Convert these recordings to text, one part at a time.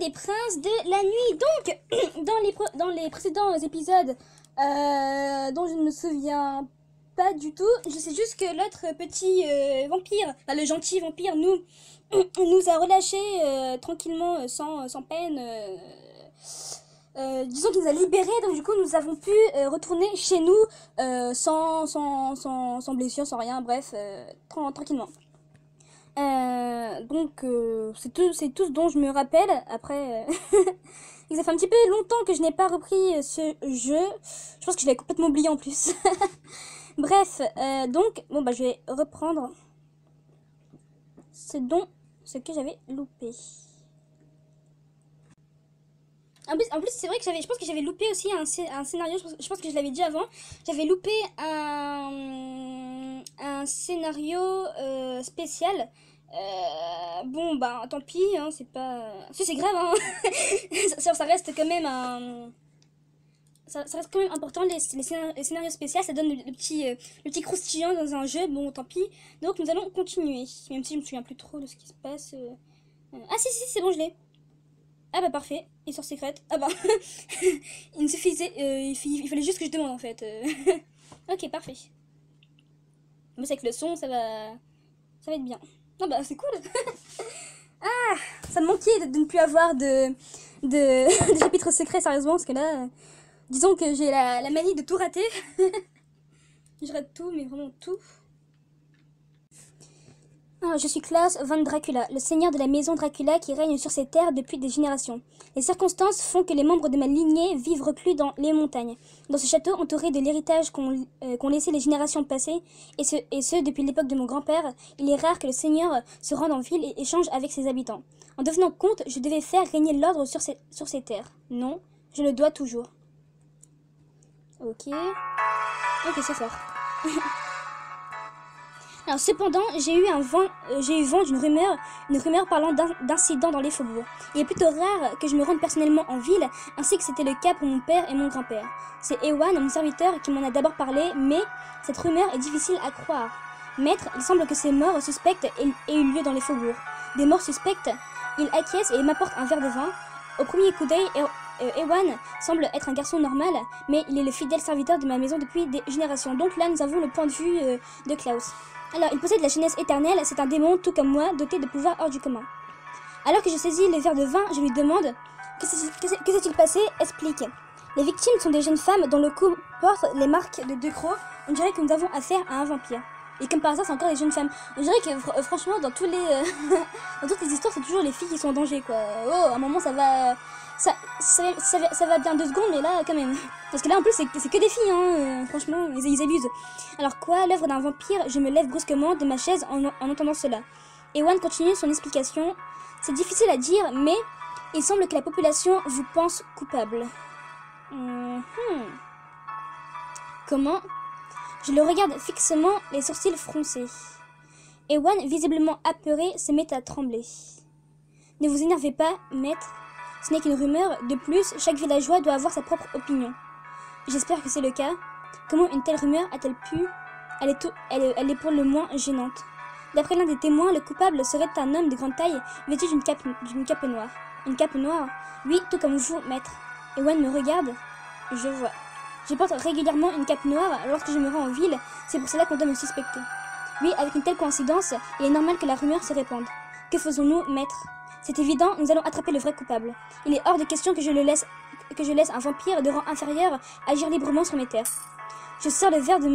des princes de la nuit. Donc, dans les précédents épisodes, dont je ne me souviens pas du tout, je sais juste que l'autre petit vampire, enfin, le gentil vampire, nous a relâchés tranquillement, sans peine. Disons qu'il nous a libérés, donc du coup nous avons pu retourner chez nous sans blessure, sans rien, bref, tranquillement. Donc c'est tout ce dont je me rappelle. Après, ça fait un petit peu longtemps que je n'ai pas repris ce jeu. Je pense que je l'avais complètement oublié en plus. Bref, donc bon bah je vais reprendre ce que j'avais loupé. En plus c'est vrai que je pense que j'avais loupé aussi un scénario. Je pense que je l'avais dit avant. J'avais loupé un scénario spécial. Bon bah tant pis, hein, c'est pas... Si, c'est grave, hein. ça reste quand même ça reste quand même important, les scénarios spéciaux, ça donne le petit croustillant dans un jeu, bon tant pis. Donc nous allons continuer, même si je me souviens plus trop de ce qui se passe. Ah si, c'est bon, je l'ai. Ah bah parfait, histoire secrète. Ah bah, il me suffisait, il fallait juste que je demande en fait. Ok, parfait. Mais c'est avec le son, ça va être bien. Ah bah c'est cool. Ah, ça me manquait de ne plus avoir de chapitre secret, sérieusement, parce que là, disons que j'ai la manie de tout rater. Je rate tout, mais vraiment tout. Ah, je suis Klaus von Dracula, le seigneur de la maison Dracula qui règne sur ces terres depuis des générations. Les circonstances font que les membres de ma lignée vivent reclus dans les montagnes. Dans ce château entouré de l'héritage qu'ont laissé les générations passées, et ce depuis l'époque de mon grand-père, il est rare que le seigneur se rende en ville et échange avec ses habitants. En devenant comte, je devais faire régner l'ordre sur ces terres. Non, je le dois toujours. Ok, c'est fort. Alors cependant, j'ai eu vent d'une rumeur parlant d'incidents dans les faubourgs. Il est plutôt rare que je me rende personnellement en ville, ainsi que c'était le cas pour mon père et mon grand-père. C'est Ewan, mon serviteur, qui m'en a d'abord parlé, mais cette rumeur est difficile à croire. Maître, il semble que ces morts suspectes aient eu lieu dans les faubourgs. Des morts suspectes, il acquiesce et m'apporte un verre de vin. Au premier coup d'œil, Ewan semble être un garçon normal, mais il est le fidèle serviteur de ma maison depuis des générations. Donc là, nous avons le point de vue de Klaus. Alors, il possède la jeunesse éternelle, c'est un démon, tout comme moi, doté de pouvoirs hors du commun. Alors que je saisis le verre de vin, je lui demande « Que s'est-il passé ?» Explique. Les victimes sont des jeunes femmes dont le cou porte les marques de deux crocs. On dirait que nous avons affaire à un vampire. Et comme par hasard, c'est encore des jeunes femmes. On dirait que, franchement, dans toutes les histoires, c'est toujours les filles qui sont en danger, quoi. Oh, à un moment, ça va bien 2 secondes, mais là, quand même. Parce que là, en plus, c'est que des filles, hein. Franchement, ils abusent. Alors quoi, l'œuvre d'un vampire? Je me lève brusquement de ma chaise en entendant cela. Ewan continue son explication. C'est difficile à dire, mais il semble que la population vous pense coupable. Comment? Je le regarde fixement, les sourcils froncés. Ewan, visiblement apeuré, se met à trembler. Ne vous énervez pas, maître. Ce n'est qu'une rumeur. De plus, chaque villageois doit avoir sa propre opinion. J'espère que c'est le cas. Comment une telle rumeur a-t-elle pu? Elle est pour le moins gênante. D'après l'un des témoins, le coupable serait un homme de grande taille, vêtu d'une cape noire. Une cape noire? Oui, tout comme vous, maître. Ewan me regarde. Je vois. Je porte régulièrement une cape noire lorsque je me rends en ville, c'est pour cela qu'on doit me suspecter. Oui, avec une telle coïncidence, il est normal que la rumeur se répande. Que faisons-nous, maître? C'est évident, nous allons attraper le vrai coupable. Il est hors de question que je laisse un vampire de rang inférieur agir librement sur mes terres. Je serre le verre de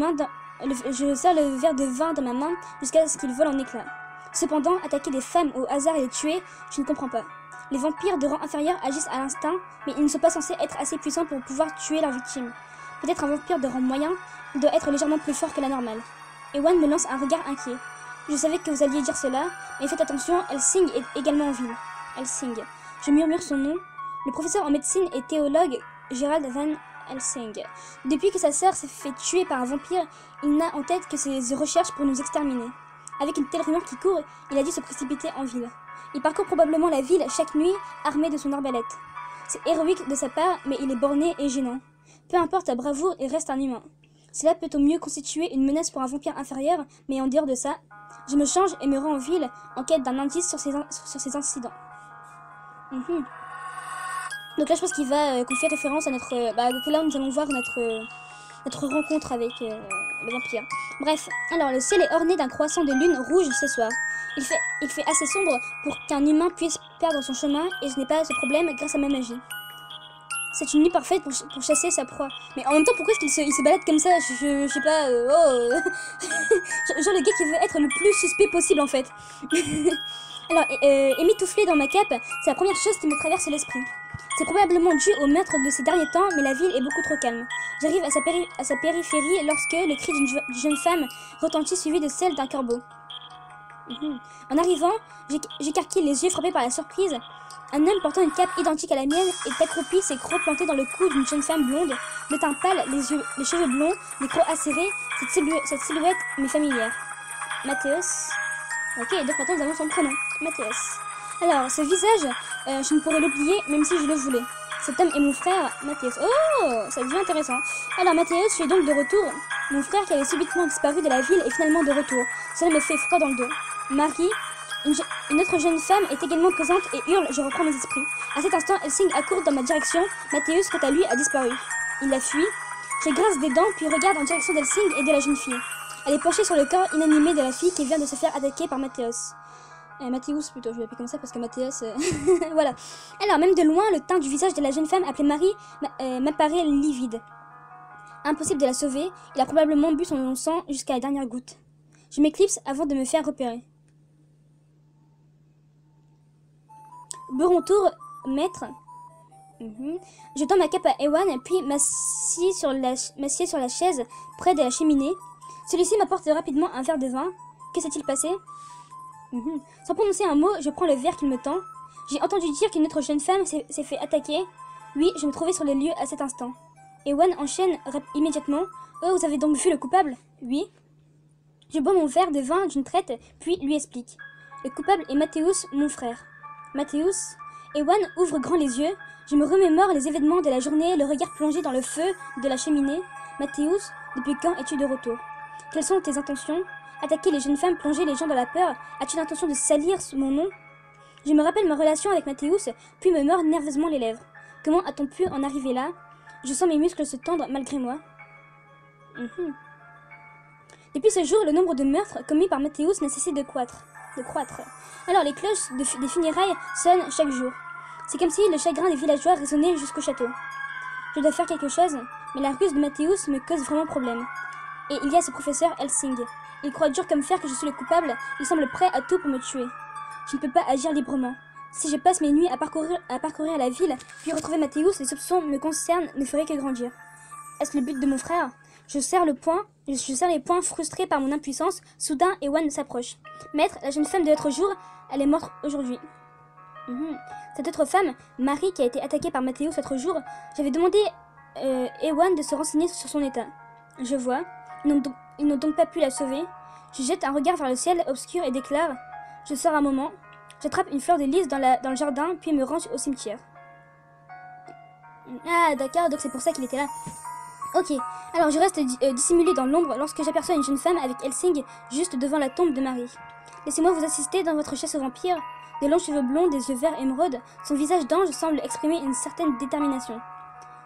vin dans ma main jusqu'à ce qu'il vole en éclats. Cependant, attaquer des femmes au hasard et les tuer, je ne comprends pas. Les vampires de rang inférieur agissent à l'instinct, mais ils ne sont pas censés être assez puissants pour pouvoir tuer leurs victimes. Peut-être un vampire de rang moyen doit être légèrement plus fort que la normale. Ewan me lance un regard inquiet. Je savais que vous alliez dire cela, mais faites attention, Helsing est également en ville. Helsing. Je murmure son nom. Le professeur en médecine et théologue Gerald Van Helsing. Depuis que sa sœur s'est fait tuer par un vampire, il n'a en tête que ses recherches pour nous exterminer. Avec une telle rumeur qui court, il a dû se précipiter en ville. Il parcourt probablement la ville chaque nuit, armé de son arbalète. C'est héroïque de sa part, mais il est borné et gênant. Peu importe sa bravoure, il reste un humain. Cela peut au mieux constituer une menace pour un vampire inférieur, mais en dehors de ça, je me change et me rends en ville en quête d'un indice sur ces incidents. Donc là, je pense qu'il va qu'on fait référence à notre... que là, nous allons voir notre rencontre avec le vampire. Bref, alors le ciel est orné d'un croissant de lune rouge ce soir. Il fait assez sombre pour qu'un humain puisse perdre son chemin et je n'ai pas ce problème grâce à ma magie. C'est une nuit parfaite pour chasser sa proie. Mais en même temps, pourquoi est-ce qu'il se balade comme ça? Je sais pas... genre le gars qui veut être le plus suspect possible en fait. Alors, émitouflé dans ma cape, c'est la première chose qui me traverse l'esprit. C'est probablement dû au meurtre de ces derniers temps, mais la ville est beaucoup trop calme. J'arrive à sa périphérie lorsque le cri d'une jeune femme retentit suivi de celle d'un corbeau. En arrivant, j'écarquille les yeux frappés par la surprise. Un homme portant une cape identique à la mienne est accroupi, ses crocs plantés dans le cou d'une jeune femme blonde, le teint pâle, les cheveux blonds, les crocs acérés. Cette silhouette m'est familière. Mathéos. Ok, donc maintenant nous avons son prénom, Mathéos. Alors, ce visage, je ne pourrais l'oublier même si je le voulais. Cet homme est mon frère, Mathéos. Oh, ça devient intéressant. Alors, Mathéos, je suis donc de retour. Mon frère qui avait subitement disparu de la ville est finalement de retour. Cela me fait froid dans le dos. Marie, une autre jeune femme, est également présente et hurle, je reprends mes esprits. À cet instant, Helsing accourt dans ma direction. Mathéos, quant à lui, a disparu. Il la fuit. Je grince des dents, puis regarde en direction d'Helsing et de la jeune fille. Elle est penchée sur le corps inanimé de la fille qui vient de se faire attaquer par Mathéos. Mathéus plutôt, je vais l'appeler comme ça parce que Mathéos... voilà. Alors, même de loin, le teint du visage de la jeune femme appelée Marie m'apparaît livide. Impossible de la sauver, il a probablement bu son sang jusqu'à la dernière goutte. Je m'éclipse avant de me faire repérer. Buron-tour, maître. Je tends ma cape à Ewan, puis m'assieds sur la chaise près de la cheminée. Celui-ci m'apporte rapidement un verre de vin. Que s'est-il passé? Sans prononcer un mot, je prends le verre qu'il me tend. J'ai entendu dire qu'une autre jeune femme s'est fait attaquer. Oui, je me trouvais sur les lieux à cet instant. Ewan enchaîne immédiatement. Oh, vous avez donc vu le coupable? Oui. Je bois mon verre de vin d'une traite, puis lui explique. Le coupable est Mathéos, mon frère. Mathéos? Ewan ouvre grand les yeux. Je me remémore les événements de la journée, le regard plongé dans le feu de la cheminée. Mathéos, depuis quand es-tu de retour? Quelles sont tes intentions? Attaquer les jeunes femmes, plonger les gens dans la peur? As-tu l'intention de salir mon nom? Je me rappelle ma relation avec Mathéos, puis me mords nerveusement les lèvres. Comment a-t-on pu en arriver là? Je sens mes muscles se tendre malgré moi. Depuis ce jour, le nombre de meurtres commis par Mathéos n'a cessé de croître. Alors les cloches des funérailles sonnent chaque jour. C'est comme si le chagrin des villageois résonnait jusqu'au château. Je dois faire quelque chose, mais la ruse de Mathéos me cause vraiment problème. Et il y a ce professeur Helsing. Il croit dur comme fer que je suis le coupable, il semble prêt à tout pour me tuer. Je ne peux pas agir librement. Si je passe mes nuits à parcourir la ville, puis retrouver Mathéos, les soupçons me concernent ne feraient que grandir. Est-ce le but de mon frère? Je serre les poings, frustré par mon impuissance. Soudain, Ewan s'approche. Maître, la jeune femme de l'autre jour, elle est morte aujourd'hui. Cette autre femme, Marie, qui a été attaquée par Mathéos l'autre jour, j'avais demandé Ewan de se renseigner sur son état. Je vois. Ils n'ont donc pas pu la sauver. Je jette un regard vers le ciel obscur et déclare. Je sors un moment. J'attrape une fleur de lys dans le jardin, puis me range au cimetière. Ah, d'accord, donc c'est pour ça qu'il était là. Ok, alors je reste dissimulé dans l'ombre lorsque j'aperçois une jeune femme avec Helsing juste devant la tombe de Marie. Laissez-moi vous assister dans votre chasse aux vampires. De longs cheveux blonds, des yeux verts émeraude, son visage d'ange semble exprimer une certaine détermination.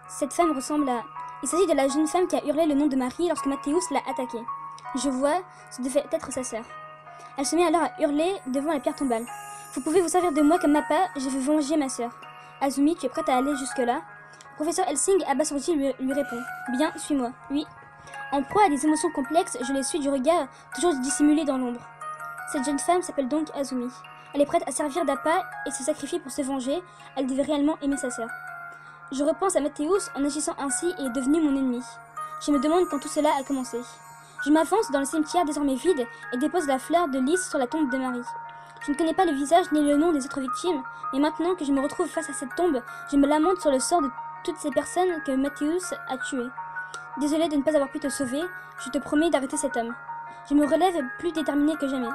Cette femme ressemble à... Il s'agit de la jeune femme qui a hurlé le nom de Marie lorsque Mathéos l'a attaquée. Je vois, ce devait être sa sœur. Elle se met alors à hurler devant la pierre tombale. Vous pouvez vous servir de moi comme appât, je veux venger ma sœur. Azumi, tu es prête à aller jusque-là? Professeur Helsing, abasourdi, lui répond. Bien, suis-moi. Oui. En proie à des émotions complexes, je les suis du regard, toujours dissimulé dans l'ombre. Cette jeune femme s'appelle donc Azumi. Elle est prête à servir d'appât et se sacrifier pour se venger. Elle devait réellement aimer sa sœur. Je repense à Mathéos en agissant ainsi et est devenu mon ennemi. Je me demande quand tout cela a commencé. Je m'avance dans le cimetière désormais vide et dépose la fleur de lys sur la tombe de Marie. Je ne connais pas le visage ni le nom des autres victimes, mais maintenant que je me retrouve face à cette tombe, je me lamente sur le sort de toutes ces personnes que Mathéos a tuées. Désolé de ne pas avoir pu te sauver, je te promets d'arrêter cet homme. Je me relève plus déterminée que jamais.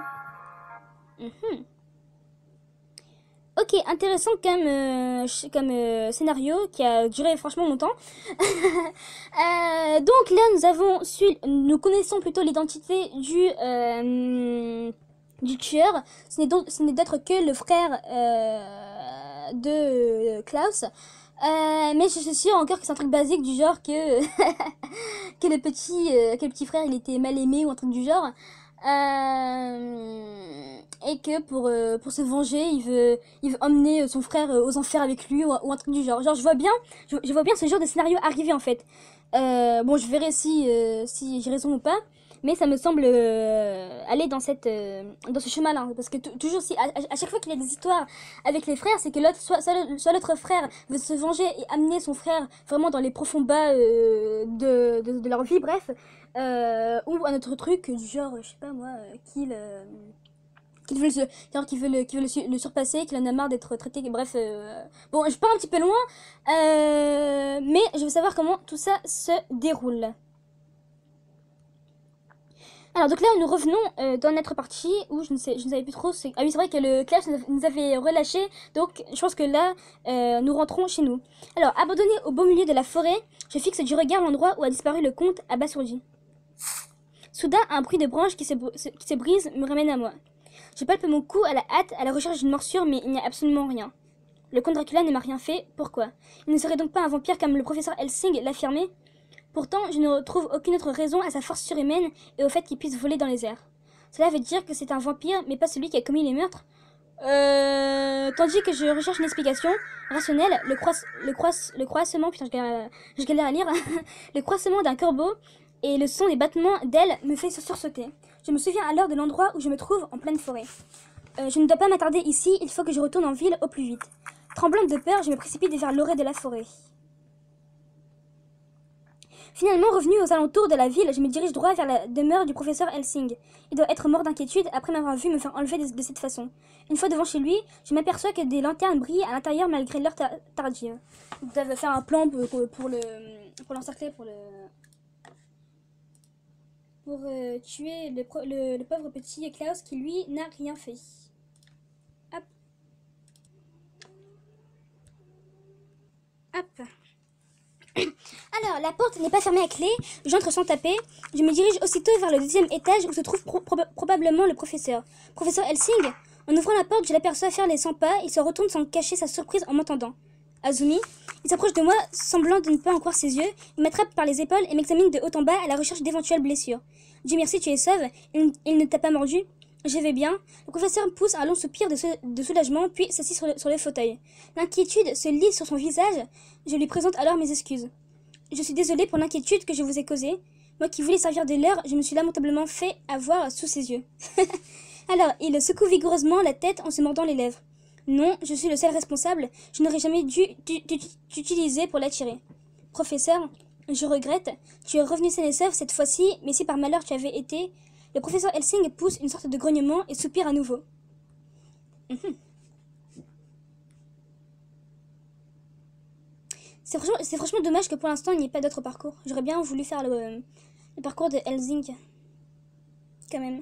Ok, intéressant comme scénario qui a duré franchement longtemps. Donc là, nous connaissons plutôt l'identité du tueur. Ce n'est d'autre que le frère de Klaus. Mais je suis sûre encore que c'est un truc basique du genre que, que le petit frère il était mal aimé ou un truc du genre. Et que pour se venger, il veut emmener son frère aux enfers avec lui ou un truc du genre. Genre, je vois bien ce genre de scénario arriver en fait. Bon, je verrai si j'ai raison ou pas. Mais ça me semble aller dans ce chemin-là. Parce que toujours, si, à chaque fois qu'il y a des histoires avec les frères, c'est que l'autre, soit l'autre frère veut se venger et amener son frère vraiment dans les profonds bas de leur vie, bref. Ou un autre truc du genre, je sais pas moi, qu'il veut, qu'il veut le surpasser, qu'il en a marre d'être traité, bref. Bon, je pars un petit peu loin, mais je veux savoir comment tout ça se déroule. Alors donc là nous revenons dans notre partie où je ne savais plus trop. Ah oui, c'est vrai que le clash nous avait relâché, donc je pense que là nous rentrons chez nous. Alors abandonné au beau milieu de la forêt, je fixe du regard l'endroit où a disparu le comte abasourdi. Soudain un bruit de branche qui se brise me ramène à moi. Je palpe mon cou à la hâte à la recherche d'une morsure, mais il n'y a absolument rien. Le comte Dracula ne m'a rien fait, pourquoi? Il ne serait donc pas un vampire comme le professeur Helsing l'affirmait? Pourtant, je ne retrouve aucune autre raison à sa force surhumaine et au fait qu'il puisse voler dans les airs. Cela veut dire que c'est un vampire, mais pas celui qui a commis les meurtres. Tandis que je recherche une explication rationnelle, le croissement, putain, je galère à lire, le croissement d'un corbeau et le son des battements d'ailes me fait sursauter. Je me souviens alors de l'endroit où je me trouve en pleine forêt. Je ne dois pas m'attarder ici, il faut que je retourne en ville au plus vite. Tremblante de peur, je me précipite vers l'orée de la forêt. Finalement, revenu aux alentours de la ville, je me dirige droit vers la demeure du professeur Helsing. Il doit être mort d'inquiétude après m'avoir vu me faire enlever de cette façon. Une fois devant chez lui, je m'aperçois que des lanternes brillent à l'intérieur malgré l'heure tardive. Ils doivent faire un plan pour l'encercler, pour tuer le pauvre petit Klaus qui lui n'a rien fait. Hop. Hop. Alors, la porte n'est pas fermée à clé, j'entre sans taper, je me dirige aussitôt vers le deuxième étage où se trouve probablement le professeur. Professeur Helsing? En ouvrant la porte, je l'aperçois faire les 100 pas, il se retourne sans cacher sa surprise en m'entendant. Azumi? Il s'approche de moi, semblant de ne pas en croire ses yeux, il m'attrape par les épaules et m'examine de haut en bas à la recherche d'éventuelles blessures. Dieu merci, tu es sauve, il ne t'a pas mordu? Je vais bien. Le professeur pousse un long soupir de soulagement, puis s'assit sur le fauteuil. L'inquiétude se lit sur son visage. Je lui présente alors mes excuses. Je suis désolée pour l'inquiétude que je vous ai causée. Moi qui voulais servir de leurre, je me suis lamentablement fait avoir sous ses yeux. Alors, il secoue vigoureusement la tête en se mordant les lèvres. Non, je suis le seul responsable. Je n'aurais jamais dû t'utiliser pour l'attirer. Professeur, je regrette. Tu es revenu sain et sauf cette fois-ci, mais si par malheur tu avais été... Le professeur Helsing pousse une sorte de grognement et soupire à nouveau. C'est franchement dommage que pour l'instant il n'y ait pas d'autre parcours. J'aurais bien voulu faire le parcours de Helsing. Quand même.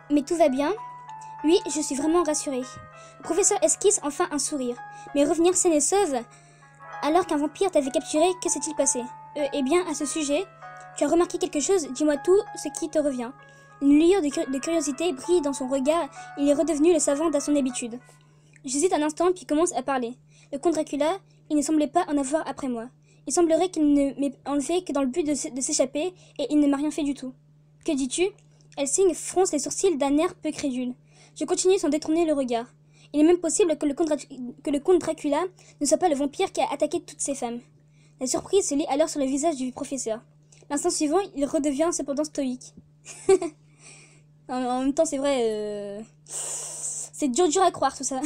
Mais tout va bien. Oui, je suis vraiment rassurée. Le professeur esquisse enfin un sourire. Mais revenir sain et sauve alors qu'un vampire t'avait capturé, que s'est-il passé? Eh bien, à ce sujet, tu as remarqué quelque chose? Dis-moi tout ce qui te revient. Une lueur de curiosité brille dans son regard. Il est redevenu le savant d'à son habitude. J'hésite un instant, puis commence à parler. Le comte Dracula, il ne semblait pas en avoir après moi. Il semblerait qu'il ne m'ait enlevé que dans le but de s'échapper, et il ne m'a rien fait du tout. Que dis-tu? Helsing fronce les sourcils d'un air peu crédule. Je continue sans détourner le regard. Il est même possible que le comte Dracula ne soit pas le vampire qui a attaqué toutes ces femmes. La surprise se lit alors sur le visage du professeur. L'instant suivant, il redevient cependant stoïque. En même temps, c'est vrai... C'est dur à croire tout ça.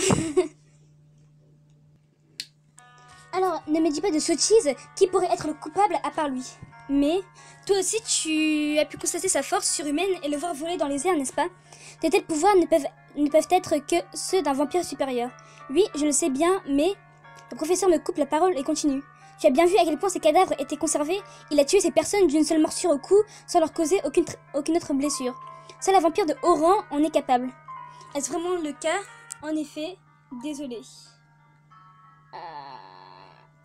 Alors, ne me dis pas de sottises, qui pourrait être le coupable à part lui? Mais, toi aussi tu as pu constater sa force surhumaine et le voir voler dans les airs, n'est-ce pas? De tels pouvoirs ne peuvent être que ceux d'un vampire supérieur. Oui, je le sais bien, mais... Le professeur me coupe la parole et continue. Tu as bien vu à quel point ces cadavres étaient conservés? Il a tué ces personnes d'une seule morsure au cou, sans leur causer aucune autre blessure. Seul un vampire de haut rang en est capable. Est-ce vraiment le cas? En effet, désolé.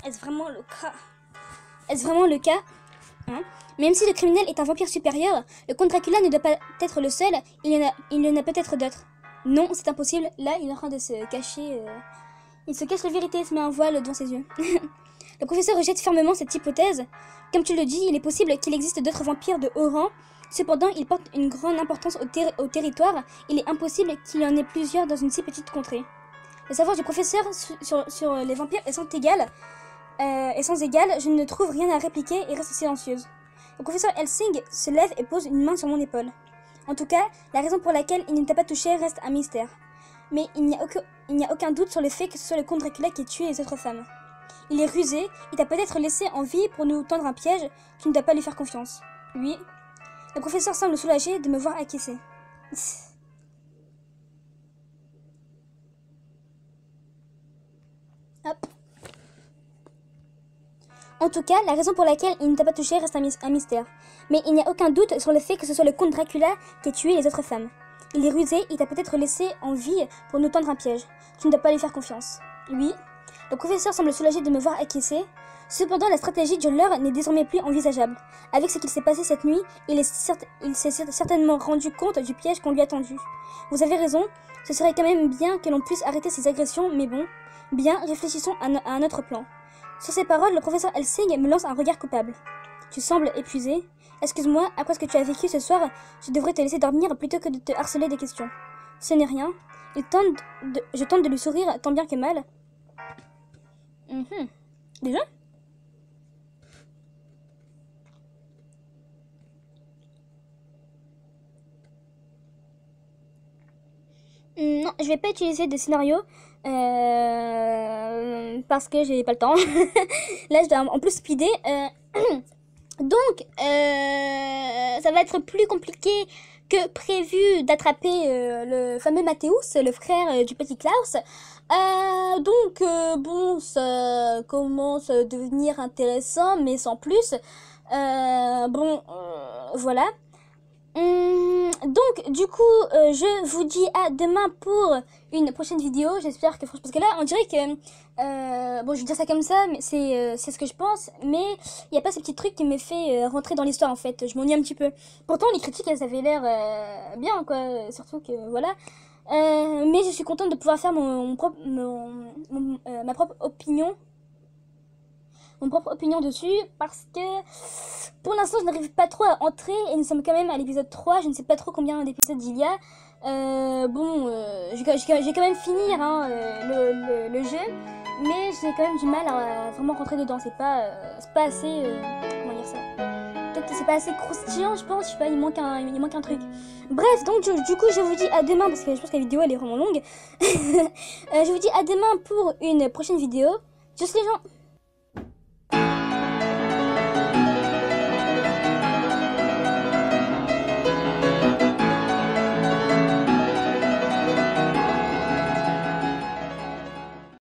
Est-ce vraiment le cas? Est-ce vraiment le cas? Même si le criminel est un vampire supérieur, le comte Dracula ne doit pas être le seul, il y en a peut-être d'autres. Non, c'est impossible. Là, il est en train de se cacher. Il se cache la vérité, il se met un voile devant ses yeux. Le professeur rejette fermement cette hypothèse. Comme tu le dis, il est possible qu'il existe d'autres vampires de haut rang. Cependant, ils portent une grande importance au territoire. Il est impossible qu'il y en ait plusieurs dans une si petite contrée. Les savoirs du professeur sur les vampires est sans égal. Je ne trouve rien à répliquer et reste silencieuse. Le professeur Helsing se lève et pose une main sur mon épaule. En tout cas, la raison pour laquelle il ne t'a pas touché reste un mystère. Mais il n'y a aucun doute sur le fait que ce soit le comte Dracula qui a tué les autres femmes. Il est rusé, il t'a peut-être laissé en vie pour nous tendre un piège, tu ne dois pas lui faire confiance. Oui. Le professeur semble soulagé de me voir acquiescer. Hop. En tout cas, la raison pour laquelle il ne t'a pas touché reste un mystère. Mais il n'y a aucun doute sur le fait que ce soit le comte Dracula qui a tué les autres femmes. Il est rusé, il t'a peut-être laissé en vie pour nous tendre un piège. Tu ne dois pas lui faire confiance. Oui. Le professeur semble soulagé de me voir acquiescer. Cependant, la stratégie du leurre n'est désormais plus envisageable. Avec ce qu'il s'est passé cette nuit, il s'est certainement rendu compte du piège qu'on lui a tendu. Vous avez raison, ce serait quand même bien que l'on puisse arrêter ces agressions, mais bon. Bien, réfléchissons à un autre plan. Sur ces paroles, le professeur Helsing me lance un regard coupable. Tu sembles épuisé. Excuse-moi, après ce que tu as vécu ce soir, je devrais te laisser dormir plutôt que de te harceler des questions. Ce n'est rien. Je tente de lui sourire tant bien que mal. Déjà ? Non, je vais pas utiliser de scénario parce que j'ai pas le temps. Là, je dois en plus speeder. Donc, ça va être plus compliqué que prévu d'attraper le fameux Mathéus, le frère du petit Klaus. Bon, ça commence à devenir intéressant, mais sans plus. Voilà. Donc, du coup, je vous dis à demain pour une prochaine vidéo. J'espère que, parce que là, on dirait que, bon, je vais dire ça comme ça, mais c'est ce que je pense. Mais il n'y a pas ces petits trucs qui me fait rentrer dans l'histoire, en fait. Je m'ennuie un petit peu. Pourtant, les critiques, elles avaient l'air bien, quoi. Surtout que, voilà. Mais je suis contente de pouvoir faire ma propre opinion. Mon propre opinion dessus, parce que pour l'instant je n'arrive pas trop à entrer et nous sommes quand même à l'épisode 3, je ne sais pas trop combien d'épisodes il y a. J'ai quand même fini le jeu, mais j'ai quand même du mal à vraiment rentrer dedans. C'est pas assez, comment dire ça, peut-être que c'est pas assez croustillant, je pense, je sais pas, il manque un truc. Bref, donc du coup je vous dis à demain, parce que je pense que la vidéo elle est vraiment longue. Je vous dis à demain pour une prochaine vidéo. Tchuss les gens.